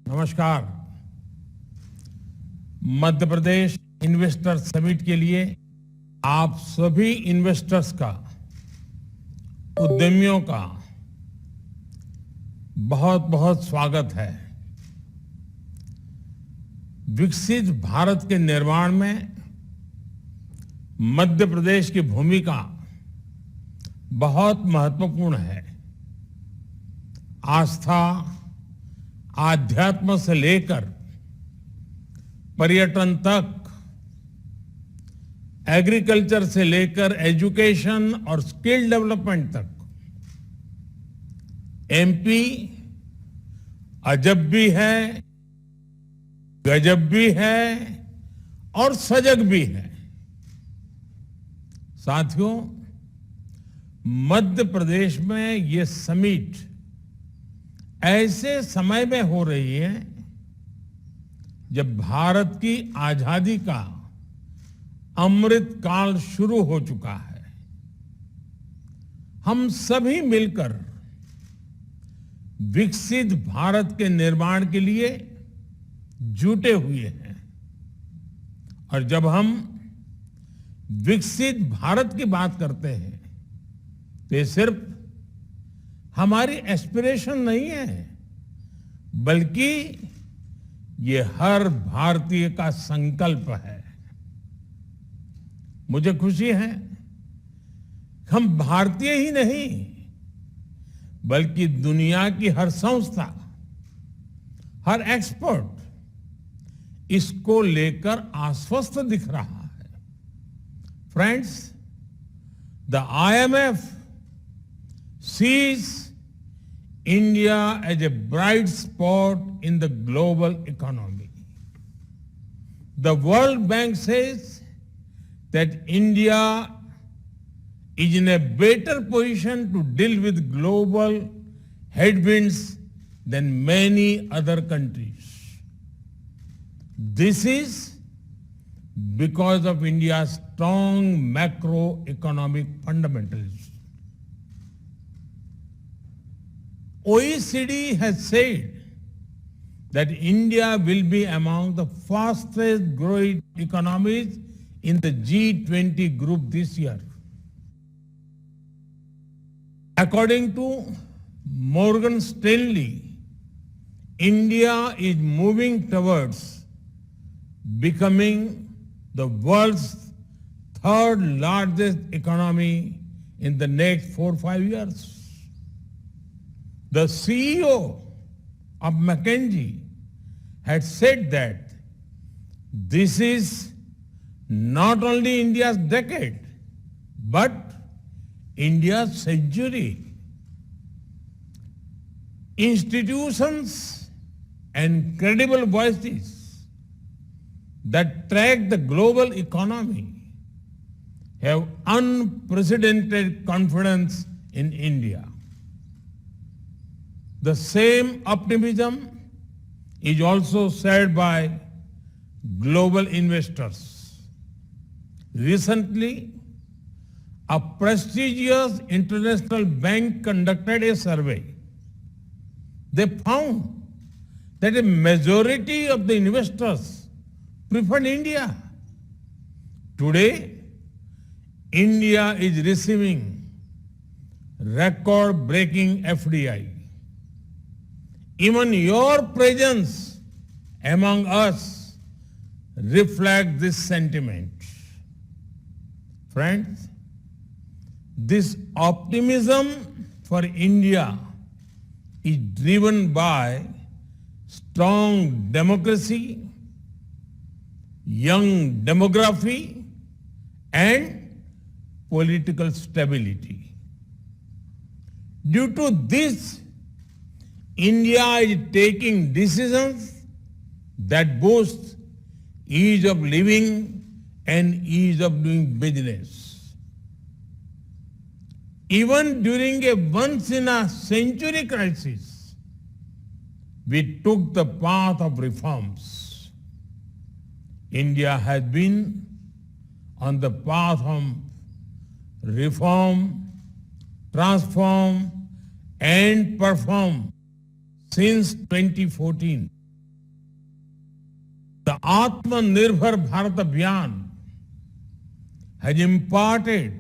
नमस्कार। Madhya Pradesh investor summit के लिए आप सभी इन्वेस्टर्स का, उद्यमियों का बहुत बहुत स्वागत है। विकसित भारत के निर्माण में मध्य प्रदेश की भूमिका बहुत महत्वपूर्ण है। आस्था, आध्यात्म से लेकर पर्यटन तक, एग्रीकल्चर से लेकर एजुकेशन और स्किल डेवलपमेंट तक, एमपी अजब भी है, गजब भी है और सजग भी है। साथियों, मध्य प्रदेश में ये समिट ऐसे समय में हो रही है जब भारत की आजादी का अमृत काल शुरू हो चुका है। हम सभी मिलकर विकसित भारत के निर्माण के लिए जुटे हुए हैं। और जब हम विकसित भारत की बात करते हैं तो ये सिर्फ हमारी एस्पिरेशन नहीं है, बल्कि ये हर भारतीय का संकल्प है। मुझे खुशी है हम भारतीय ही नहीं, बल्कि दुनिया की हर संस्था, हर एक्सपर्ट इसको लेकर आश्वस्त दिख रहा है। Friends, the IMF sees India as a bright spot in the global economy. The World Bank says that India is in a better position to deal with global headwinds than many other countries. This is because of India's strong macroeconomic fundamentals. OECD has said that India will be among the fastest growing economies in the G20 group this year. According to Morgan Stanley, India is moving towards becoming the world's third largest economy in the next 4 or 5 years. The CEO of McKinsey had said that this is not only India's decade, but India's century. Institutions and credible voices that track the global economy have unprecedented confidence in India. The same optimism is also shared by global investors. Recently, a prestigious international bank conducted a survey. They found that a majority of the investors preferred India. Today, India is receiving record-breaking FDI. Even your presence among us reflects this sentiment. Friends, this optimism for India is driven by strong democracy, young demography, and political stability. Due to this, India is taking decisions that boost ease of living and ease of doing business. Even during a once-in-a-century crisis, we took the path of reforms. India has been on the path of reform, transform, and perform since 2014. Atmanirbhar Bharat Abhiyan has imparted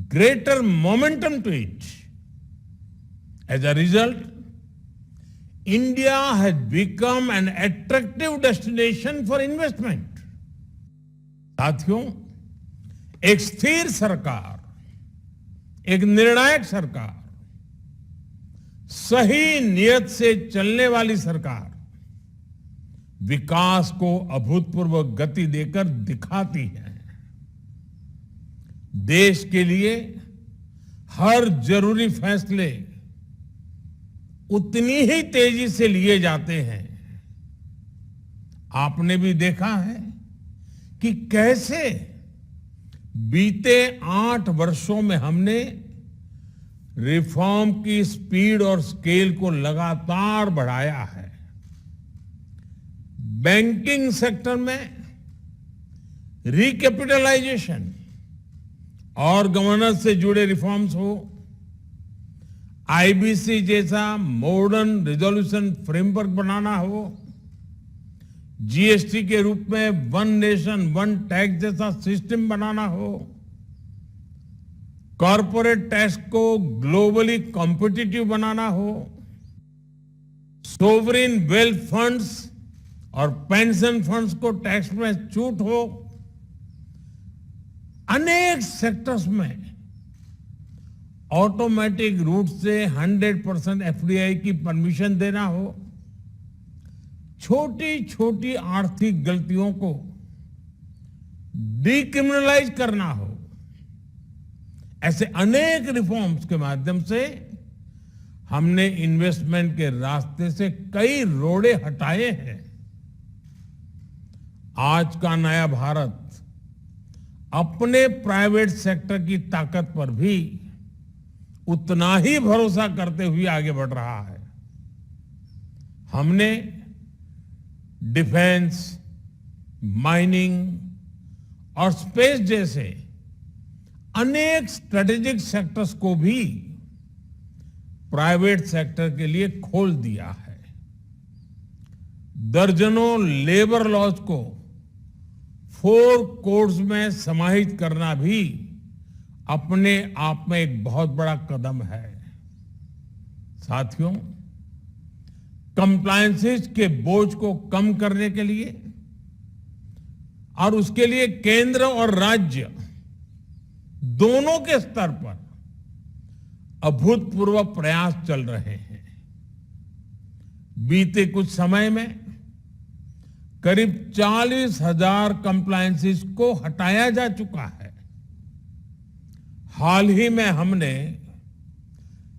greater momentum to it. As a result, India has become an attractive destination for investment. साथियों, एक स्थिर सरकार, एक निर्णायक सरकार, सही नियत से चलने वाली सरकार विकास को अभूतपूर्व गति देकर दिखाती है। देश के लिए हर जरूरी फैसले उतनी ही तेजी से लिए जाते हैं। आपने भी देखा है कि कैसे बीते 8 वर्षों में हमने रिफॉर्म की स्पीड और स्केल को लगातार बढ़ाया है। बैंकिंग सेक्टर में रिकैपिटलाइजेशन और गवर्नेंस से जुड़े रिफॉर्म्स हो, आईबीसी जैसा मॉडर्न रिजोल्यूशन फ्रेमवर्क बनाना हो, जीएसटी के रूप में वन नेशन वन टैक्स जैसा सिस्टम बनाना हो, कॉरपोरेट टैक्स को ग्लोबली कॉम्पिटिटिव बनाना हो, सोवरिन वेल्थ फंड्स और पेंशन फंड्स को टैक्स में छूट हो, अनेक सेक्टर्स में ऑटोमेटिक रूट से 100% एफडीआई की परमिशन देना हो, छोटी छोटी आर्थिक गलतियों को डिक्रिमिनलाइज करना हो, ऐसे अनेक रिफॉर्म्स के माध्यम से हमने इन्वेस्टमेंट के रास्ते से कई रोड़े हटाए हैं। आज का नया भारत अपने प्राइवेट सेक्टर की ताकत पर भी उतना ही भरोसा करते हुए आगे बढ़ रहा है। हमने डिफेंस, माइनिंग और स्पेस जैसे अनेक स्ट्रेटेजिक सेक्टर्स को भी प्राइवेट सेक्टर के लिए खोल दिया है। दर्जनों लेबर लॉज को 4 कोड्स में समाहित करना भी अपने आप में एक बहुत बड़ा कदम है। साथियों, कंप्लायंसेस के बोझ को कम करने के लिए और उसके लिए केंद्र और राज्य दोनों के स्तर पर अभूतपूर्व प्रयास चल रहे हैं। बीते कुछ समय में करीब 40,000 कंप्लायंसेस को हटाया जा चुका है। हाल ही में हमने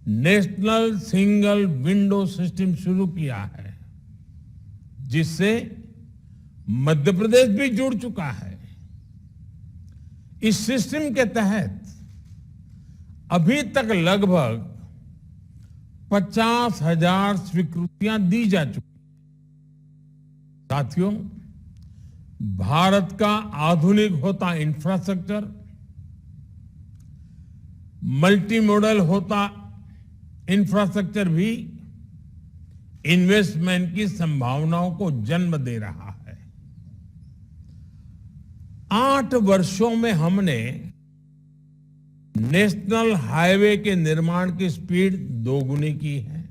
नेशनल सिंगल विंडो सिस्टम शुरू किया है, जिससे मध्य प्रदेश भी जुड़ चुका है। इस सिस्टम के तहत अभी तक लगभग 50,000 स्वीकृतियां दी जा चुकी। साथियों, भारत का आधुनिक होता इंफ्रास्ट्रक्चर, मल्टी मॉडल होता इंफ्रास्ट्रक्चर भी इन्वेस्टमेंट की संभावनाओं को जन्म दे रहा है। 8 वर्षों में हमने नेशनल हाईवे के निर्माण की स्पीड दोगुनी की है।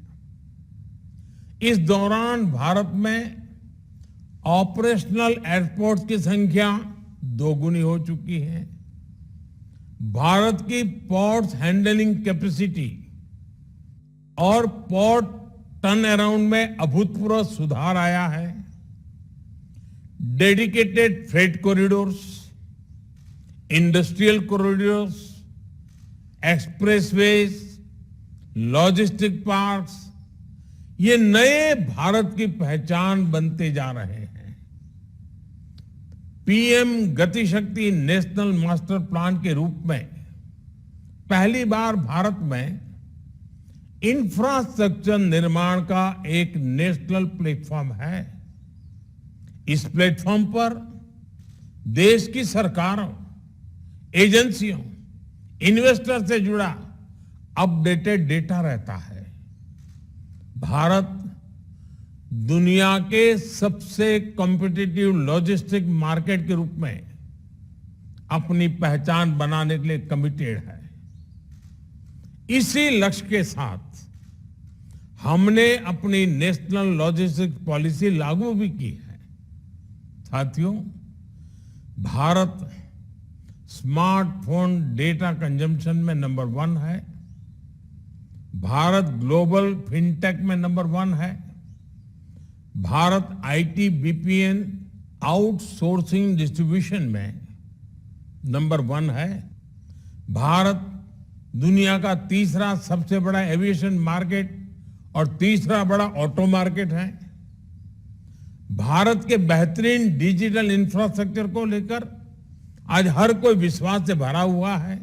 इस दौरान भारत में ऑपरेशनल एयरपोर्ट्स की संख्या दोगुनी हो चुकी है। भारत की पोर्ट्स हैंडलिंग कैपेसिटी और पोर्ट टर्न अराउंड में अभूतपूर्व सुधार आया है। Dedicated freight corridors, industrial corridors, expressways, logistic parks, ये नए भारत की पहचान बनते जा रहे हैं। पीएम गति शक्ति नेशनल मास्टर प्लान के रूप में पहली बार भारत में इंफ्रास्ट्रक्चर निर्माण का एक नेशनल प्लेटफॉर्म है। इस प्लेटफॉर्म पर देश की सरकारों, एजेंसियों, इन्वेस्टर से जुड़ा अपडेटेड डेटा रहता है। भारत दुनिया के सबसे कॉम्पिटिटिव लॉजिस्टिक मार्केट के रूप में अपनी पहचान बनाने के लिए कमिटेड है। इसी लक्ष्य के साथ हमने अपनी नेशनल लॉजिस्टिक्स पॉलिसी लागू भी की है। साथियों, भारत स्मार्टफोन डेटा कंजम्पशन में नंबर 1 है। भारत ग्लोबल फिनटेक में नंबर 1 है। Bharat IT BPN outsourcing distribution में नंबर 1 है। भारत दुनिया का तीसरा सबसे बड़ा एविएशन मार्केट और तीसरा बड़ा ऑटो मार्केट है। भारत के बेहतरीन डिजिटल इंफ्रास्ट्रक्चर को लेकर आज हर कोई विश्वास से भरा हुआ है।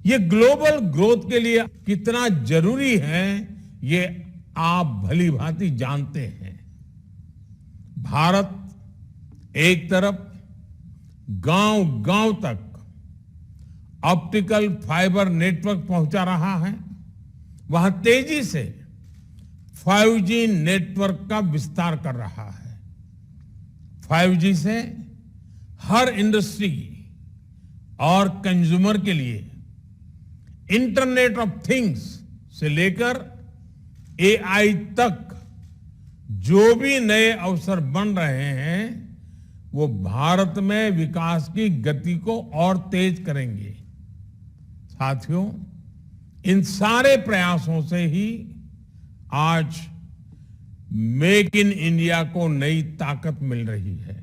ये ग्लोबल ग्रोथ के लिए कितना जरूरी है, ये आप भली भांति जानते हैं। भारत एक तरफ गांव-गांव तक ऑप्टिकल फाइबर नेटवर्क पहुंचा रहा है, वहां तेजी से 5G नेटवर्क का विस्तार कर रहा है। 5G से हर इंडस्ट्री और कंज्यूमर के लिए इंटरनेट ऑफ थिंग्स से लेकर AI तक जो भी नए अवसर बन रहे हैं, वो भारत में विकास की गति को और तेज करेंगे। साथियों, इन सारे प्रयासों से ही आज मेक इन इंडिया को नई ताकत मिल रही है।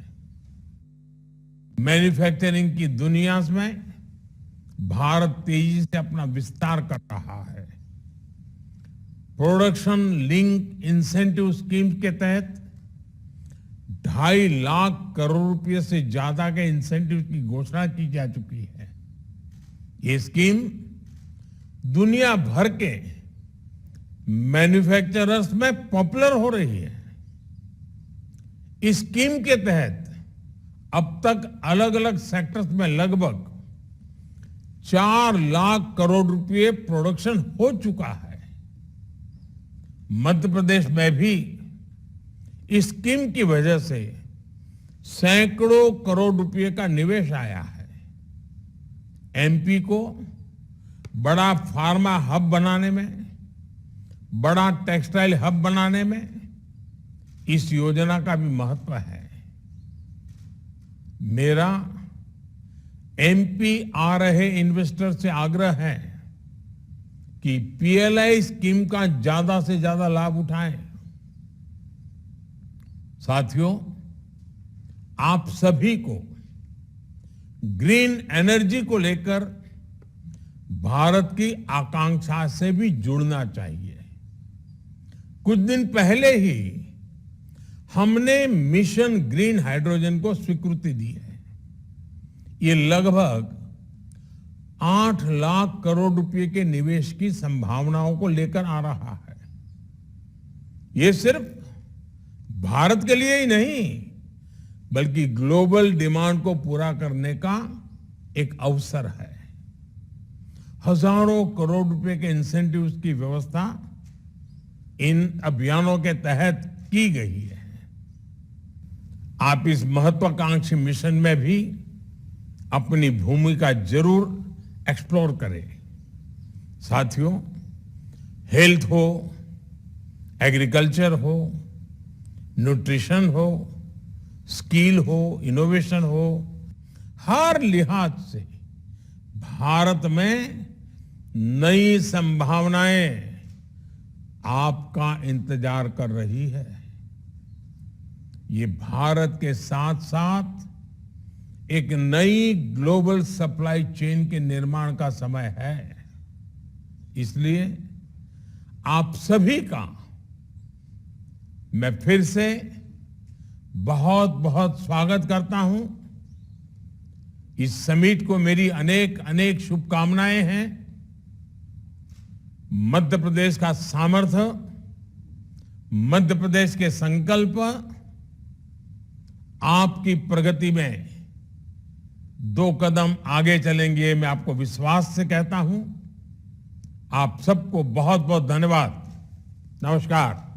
मैन्युफैक्चरिंग की दुनिया में भारत तेजी से अपना विस्तार कर रहा है। प्रोडक्शन लिंक इंसेंटिव स्कीम के तहत 2.5 लाख करोड़ रुपए से ज्यादा के इंसेंटिव की घोषणा की जा चुकी है। ये स्कीम दुनिया भर के मैन्युफैक्चरर्स में पॉपुलर हो रही है। इस स्कीम के तहत अब तक अलग अलग सेक्टर्स में लगभग 4 लाख करोड़ रुपए प्रोडक्शन हो चुका है। मध्य प्रदेश में भी इस स्कीम की वजह से सैकड़ों करोड़ रुपए का निवेश आया है। एमपी को बड़ा फार्मा हब बनाने में, बड़ा टेक्सटाइल हब बनाने में इस योजना का भी महत्व है। मेरा एमपी आ रहे इन्वेस्टर से आग्रह है कि पीएलआई स्कीम का ज्यादा से ज्यादा लाभ उठाएं। साथियों, आप सभी को ग्रीन एनर्जी को लेकर भारत की आकांक्षा से भी जुड़ना चाहिए। कुछ दिन पहले ही हमने मिशन ग्रीन हाइड्रोजन को स्वीकृति दी है। ये लगभग 8 लाख करोड़ रुपए के निवेश की संभावनाओं को लेकर आ रहा है। ये सिर्फ भारत के लिए ही नहीं, बल्कि ग्लोबल डिमांड को पूरा करने का एक अवसर है। हजारों करोड़ रुपए के इंसेंटिव्स की व्यवस्था इन अभियानों के तहत की गई है। आप इस महत्वाकांक्षी मिशन में भी अपनी भूमिका जरूर एक्सप्लोर करें। साथियों, हेल्थ हो, एग्रीकल्चर हो, न्यूट्रिशन हो, स्किल हो, इनोवेशन हो, हर लिहाज से भारत में नई संभावनाएं आपका इंतजार कर रही है। ये भारत के साथ साथ एक नई ग्लोबल सप्लाई चेन के निर्माण का समय है। इसलिए आप सभी का मैं फिर से बहुत बहुत स्वागत करता हूं। इस समिट को मेरी अनेक अनेक शुभकामनाएं हैं। मध्य प्रदेश का सामर्थ्य, मध्य प्रदेश के संकल्प आपकी प्रगति में 2 कदम आगे चलेंगे, मैं आपको विश्वास से कहता हूं। आप सबको बहुत बहुत धन्यवाद। नमस्कार।